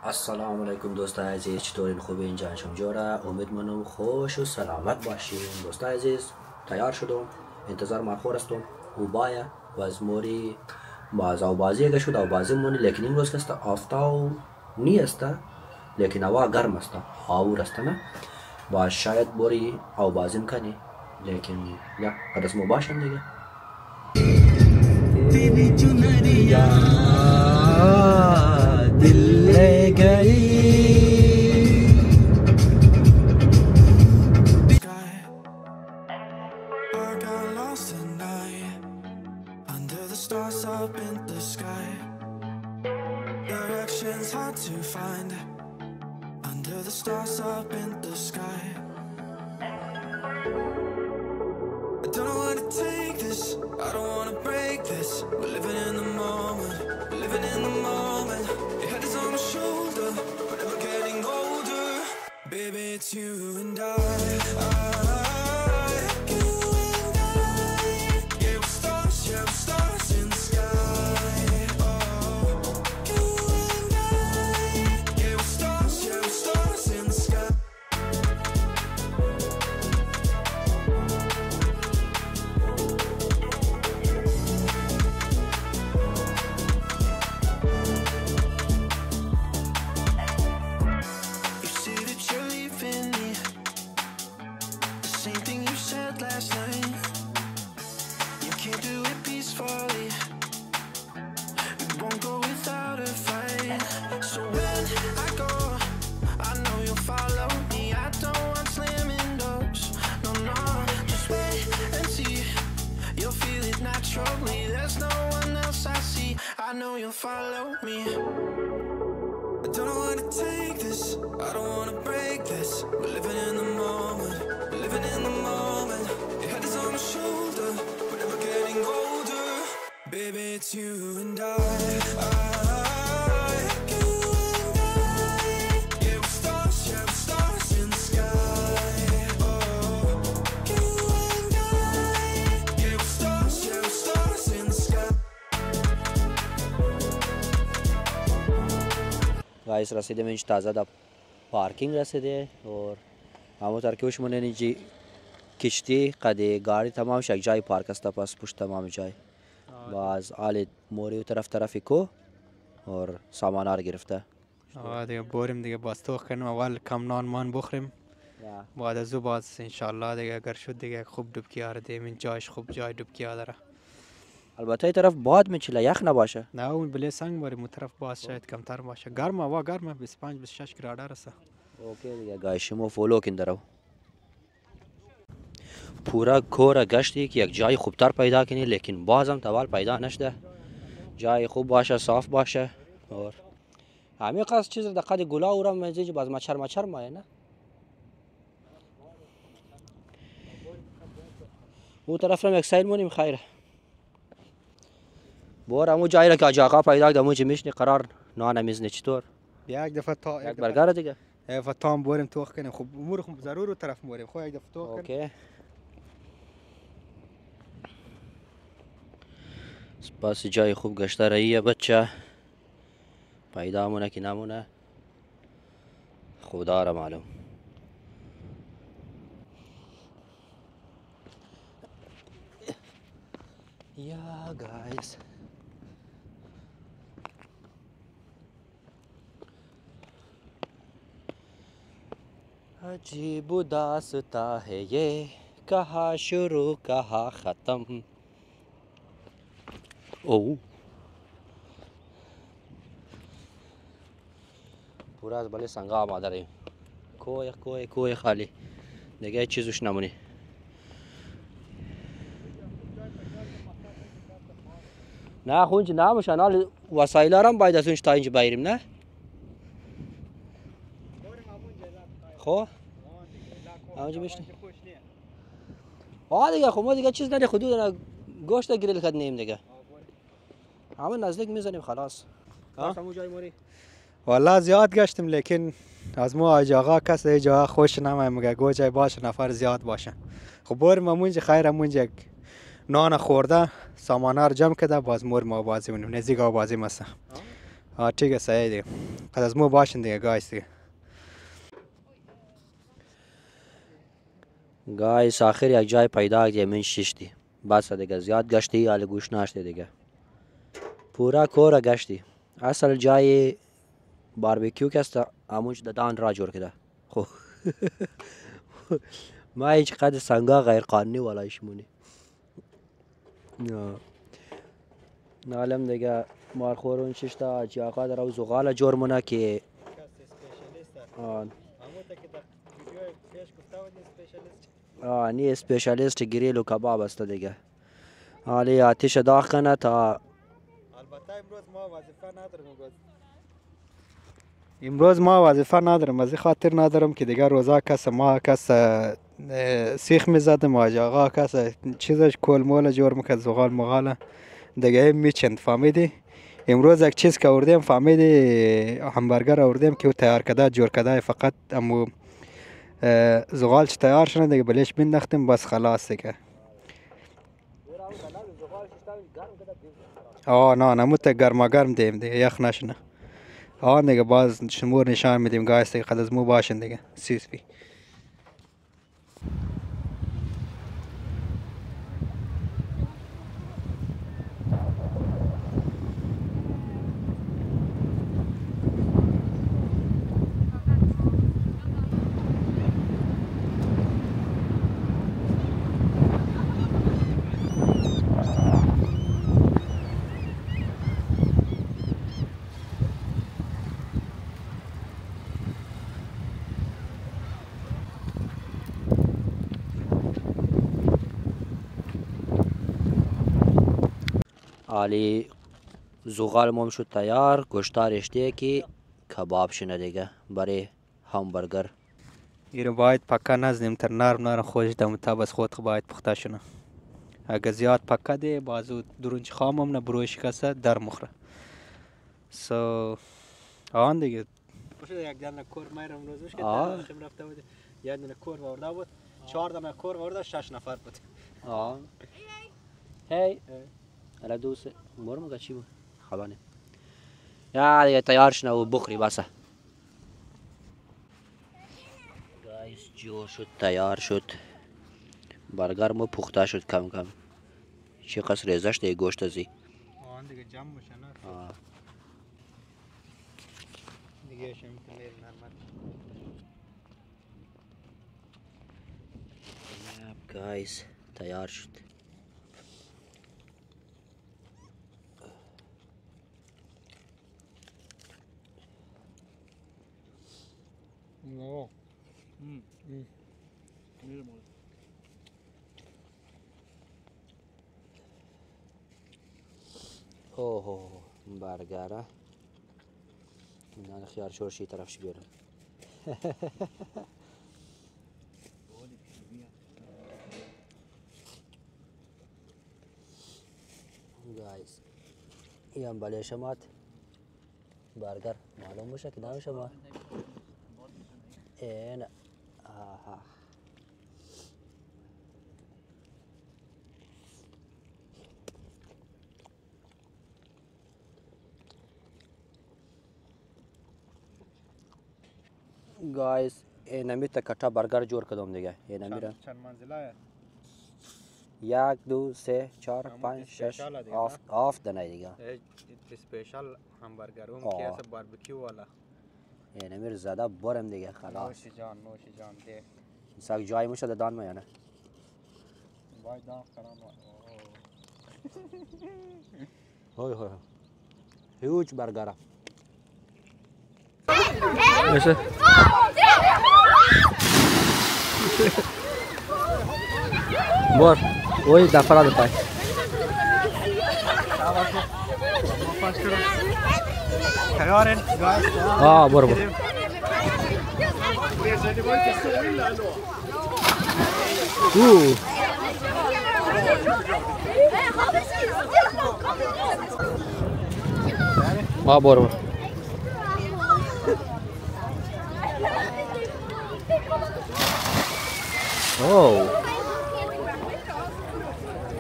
السلام علیکم دوستان عزیز، چطورین؟ خوبین؟ جانشون جوره؟ امیدوارم خوش و سلامت باشین. دوستان عزیز تیار شدم، انتظار ماخور هستم او باید و از موری باز او بازی اگه شد او بازی مونی، لیکن این روز که آفتاب نیست لیکن هوا گرم است، آور است نه باز شاید بوری او بازی کنی، لیکن یا قدس مو باشم دیگه. तेरी चुनरिया दिल ले गई I got lost at night under the stars up in the sky. Directions hard to find under the stars up in the sky. I don't know where to take this, I don't wanna break this. We're living in the moment, we're living in the moment. Your head is on my shoulder, but never getting older. Baby, it's you and I. You and I. Yeah, we're stars in the sky. Oh, you and I. Yeah, we're stars in the sky. There's no one else I see. I know you'll follow me. I don't know where to take this, I don't wanna break this. We're living in the moment, we're living in the moment. Your head is on my shoulder, we're never getting older. Baby, it's you and I. You and I. Yeah, we're stars in the sky. Oh, you and I. Yeah, we're stars in the sky. Guys रसीदे में ताज़ा दा पार्किंग रसीदे और हम तर के मने निजी किश्ती कदे गाड़ी तमाम शक जाय पार्क अस्ता पास पुश तमाम जाय बाज आले मोरी तरफ को और सामान आर गिरफ्ته دیگه بریم دیگه باز تو کنیم اول کم نان مان بخوریم بعد از او باز انشالله دیگه اگر شد دیگه خوب دبکی آردیم این جایش خوب جای دبکی داره. البته این طرف باد میچله یخ نباشه نه اون بله سنگ باریم اون طرف باز شاید کمتر باشه گرم هوا گرمه 25 26 گراد رسه. اوکی دیگه گایشمو فولو کن درو پورا کور گشتی که یک جای خوبتر پیدا کنی لیکن بازم توال پیدا نشده جای خوب باشه صاف باشه اور همین قصد چیز دقیق گلا اورم مزیج باز مچر مایه نه اون طرف رو یک سایل مونیم خیره بور همون جایی را که آجاقا پیدا کردم چه میشنی قرار نان میزنی چطور یک دفعه تا یک برگر دیگه یک دفعه تام بریم توخ کنیم خب امور خب ضرور طرف بریم خب یک دفعه توخ اوکی بس جای خوب گشته رهیه بچه پیدا مونه که نمونه خدا را معلوم. یا گایز عجیب و داستان ہے یہ کہاں شروع کہاں ختم. او پورا از بله سنگا آماده رهیم کوه خالی دیگه چیزوش نمونی. نه خونج نموشن حال وسایل هم باید از اونش تا اینجا بایریم نه خب همونجا بشنی دیگه خب ما دیگه چیز نداری خودو گوشت گریل کد نیم دیگه همون نزدیک میزنیم خلاص. همون جای موری والله زیاد گشتیم لیکن از ما آج آقا کسی جا خوش نمیم میگه گوجه باشه نفر زیاد باشه. خب بریم همونجا خیر همونجا نان خورده سامانه رو جمع کرده باز مور ما بازی منیم نزدیک آبازی مسته ठीक आहे صحیح دیگه قد از مو باشین دیگه گایس دیگه گایس آخر یک جای پیدا کردیم این شیشتی بس دیگه زیاد گشتی حال گوش نشده دیگه پورا کور گشتی اصل جای باربیکیو که است همونش دان را جور کده خب ما هیچ قد سنگا غیر قانونی والایش مونی نالم دیگه مارخورون ششتا جاقا در او زغال جور مونه که نی اسپیشالیست گریل و کباب است دیگه حالی آتیش داغ کنه تا البته امروز ما وظیفه ندارم از این خاطر ندارم که دیگه روزا کس ما کس سیخ میزدم و آقا کس چیزش کل مول جور میکرد زغال مغاله دیگه میچند فهمیدی امروز یک چیز که آوردیم فهمیدی همبرگر آوردیم که او تیار کده جور کده فقط امو زغالش تیار شده دیگه بلیش بندختیم بس خلاص دیگه نه نموت گرما گرم دیم دیگه یخ نشنه دیگه باز شمور نشان میدیم گایس دیگه قد از مو باشین دیگه سیسپی حالی زغال مم شد تیار گوشتار رشته که کباب شنه دیگه برای همبرگر ایرو باید پکه نزدیم تر نرم خوش دم تا بس خود باید پخته شنه اگه زیاد پکه ده بازو درونچ خامم نه بروی شکسته در مخره دیگه یک دانه کور میرم روزش که خم رفته بود یک دانه کور ورده بود 4 دانه کور ورده 6 نفر بود هی الان دوست مرمو چی بود خبانه یا دیگه تیار شنه و بخوری بسه گایس جور شد تیار شد برگر مو پخته شد کم کم چه قصر ریزش دیگه گوشت ازی دیگه جمع میشه نه دیگه شم میره نرمال گایس تیار شد اوه برگره نه خیار شورشی طرفش بیارم گایز این هم بله شمات برگر معلوم باشه که نام شما نه گایز اینمی تا کتا برگر جور کدام دیگه اینمی را چند منزله 1 2 3 4 5 6 7 دنه دیگه اسپیشال همبرگرم که است باربیکیو والا اینمی را زده برم دیگه خلاص نوش جان ده ساک جای میشه دان ما یا نه وای دان خرام هوی هیوج برگره میشه بار وای دفراد پای تیارن گایز برو برو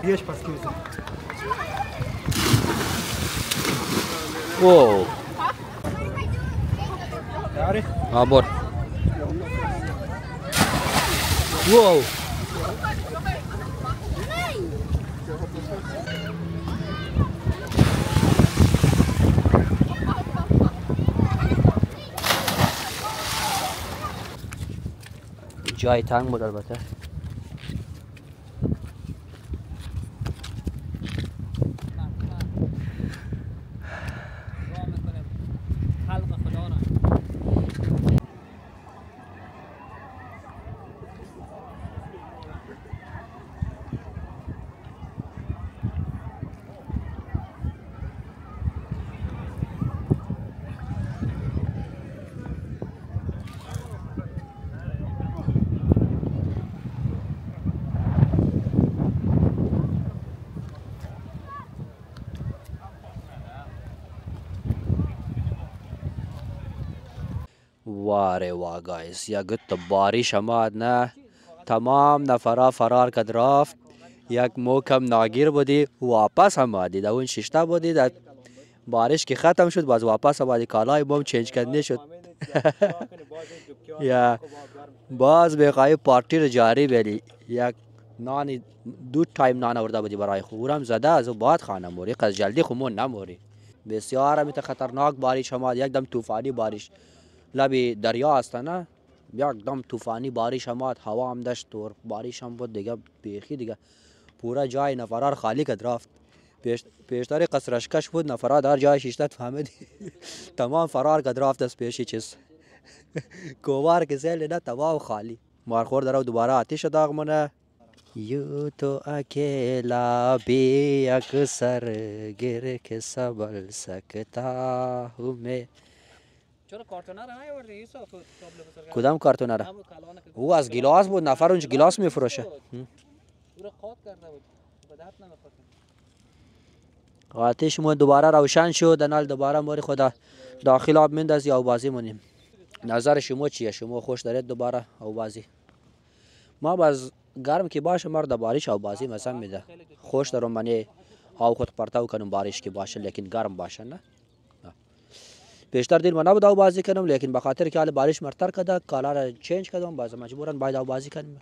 Есть паскизм. Воу. ها بر. واو جای تنگ بود البته. واره وا گایز یک بارش آمد نه تمام نفرا فرار کد رفت. یک موکم ناگیر بودی واپس آمدید اون ششتا بودید بارش که ختم شد باز واپس آمدی کالای بام چینج کرده شد. یا باز بقای پارتی رو جاری بیلی یک نان دو تایم نان آورده بودی برای خورم زده از بعد خانه موری قد جلدی خمون نموری. بسیار همیت خطرناک بارش آمد یکدم طوفانی بارش لبی دریا است نه یکدم طوفانی بارش آمد هوا هم داشت و بارش هم بود دیگه بیخی دیگه پورا جای نفرار خالی کد رفت. پیشتر قصرشکش بود نفرات در جای شیشتت فهمیدی تمام فرار کد رفت از پیشی چیز کوبار که زیل نه تمام خالی مارخور در دوباره آتیش داغ منه. یو تو اکیلا بی اکسر گر که سبل سکتا همه. چرا کارتونه را نیاوردی یوسف؟ کدام کارتونه را؟ او از گلاس بود نفر اونج گلاس میفروشه. او را قاط کرده بود به درد نمیخورد. آتش مون دوباره روشن شد نال دوباره موری خدا داخل آب میندازی او بازی مونیم. نظر شما چیه؟ شما خوش دارید دوباره او بازی؟ ما باز گرم که باشه مرد بارش او بازی مثلا میده خوش دارم منی او خود پرتاو کنم بارش که باشه لیکن گرم باشه نه. بیشتر دل من نبود او بازی کنم لیکن به خاطر که حال بارش مرتر کده کالا را چینج کردم باز مجبورن باید او بازی کنم.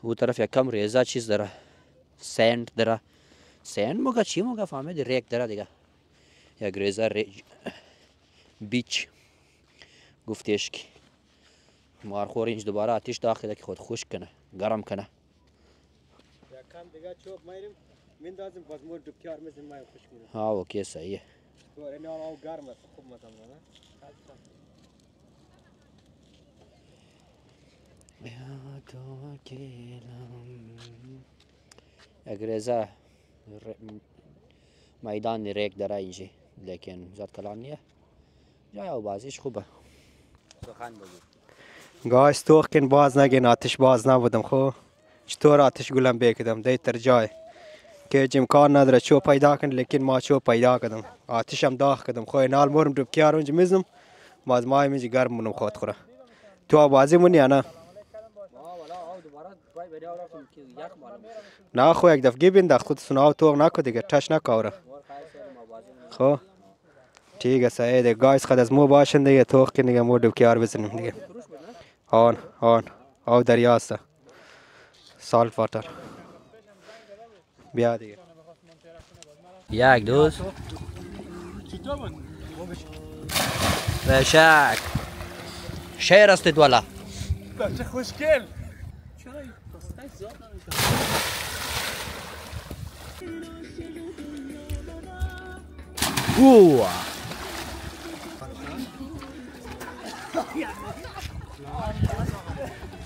او طرف یک کم ریزه چیز داره سند داره سند موقع چی موقع فهمیدی ریک داره دیگه یک ریزه بیچ گفتیش که مارخور اینج دوباره آتیش داخله که خود خوش کنه گرم کنه. یک کم دیگه چوب میریم میندازیم باز مور دوبکیار میزنیم مایم خوش کنه. ها اوکی صحیحه. تو این آن گرم است خوب مزم نه. یا تو اکیلم یک ریزه میدان ریک داره اینجی لیکن زیاد کلان نیه جای او بازیش خوبه. سخن بگو. گاش توخکن باز نگین آتش باز نبودم خو چطور آتش گلم بکدم دیتر جای که امکان نداره چو پیدا کن لیکن ما چو پیدا کردم آتشم داغ کردم خو نال مورم دوبکیار اونجا میزنم باز مای میجی گرم مونم خود خوره. تو بازی مونی یا نه؟ نه خو یک دفعه بینداخت خود سناو توغ نکو دیگه تش نکوره. خو ठीक है सही है गाइस خد از مو باشن دیگه توخ که دیگه مو دوبکیار بزنیم دیگه. آن او دریا است سالت واتر بیا دیگه یک دوست بشک شیر استید والا چه خوشگل. اوه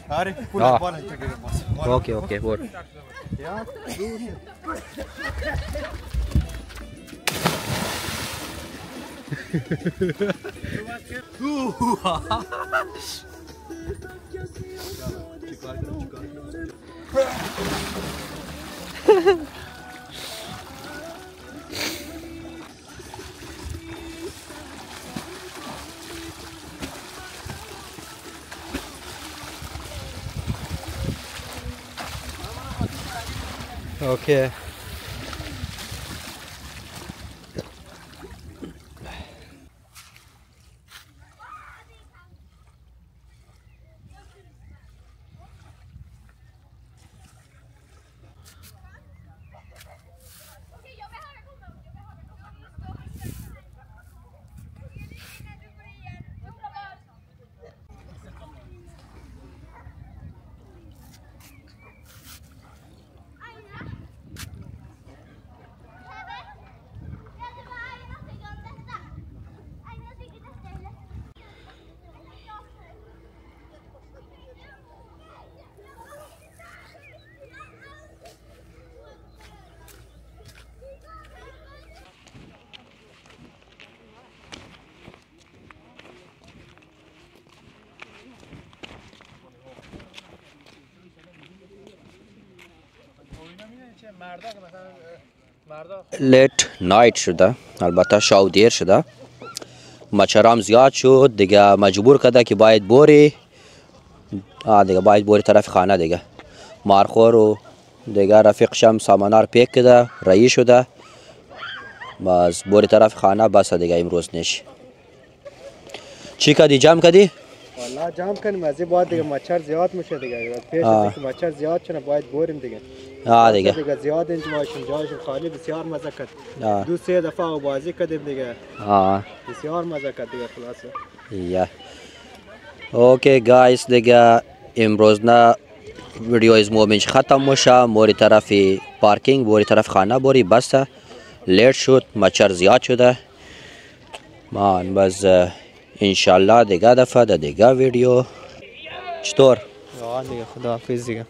آره پول بالا اوکی اوکی برو. اوکی مردا که مثلا مردا لیت نایت شده، البته شاو دیر شده، مچرام زیاد شد دیگه، مجبور کرده که باید بوری دیگه، باید بوری طرف خانه دیگه. مارخور و دیگه رفیقشم سامانار پیک کرده، رایی شده، بس بوری طرف خانه بس دیگه امروز نیش. چی کردی؟ جمع کردی؟ والله جمع کنیم از این بعد دیگه مچر زیاد میشه دیگه، پیش از اینکه مچر زیاد شده باید بریم دیگه. دیگه زیاد اینجا ماشین جایشون خالی، بسیار مزه کرد. 2-3 دفعه بازی کردیم دیگه. بسیار مزه کرد دیگه خلاصه. اوکی گایز دیگه امروز نه ویدیو از مومنش ختم میشه. موری طرف پارکینگ، موری طرف خانه بوری بسته، لیت شد، مچر زیاد شده. من بس انشالله دیگه دفعه ده دیگه ویدیو چطور؟ دیگه خداحافظ دیگه.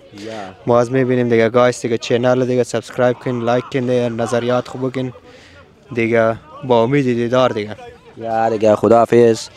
باز میبینیم دیگه گایز دیگه، چینل دیگه سابسکرایب کن، لایک کن دیگه، نظریات خوب کن دیگه، با امید دیدار دیگه. دیگه خداحافظ.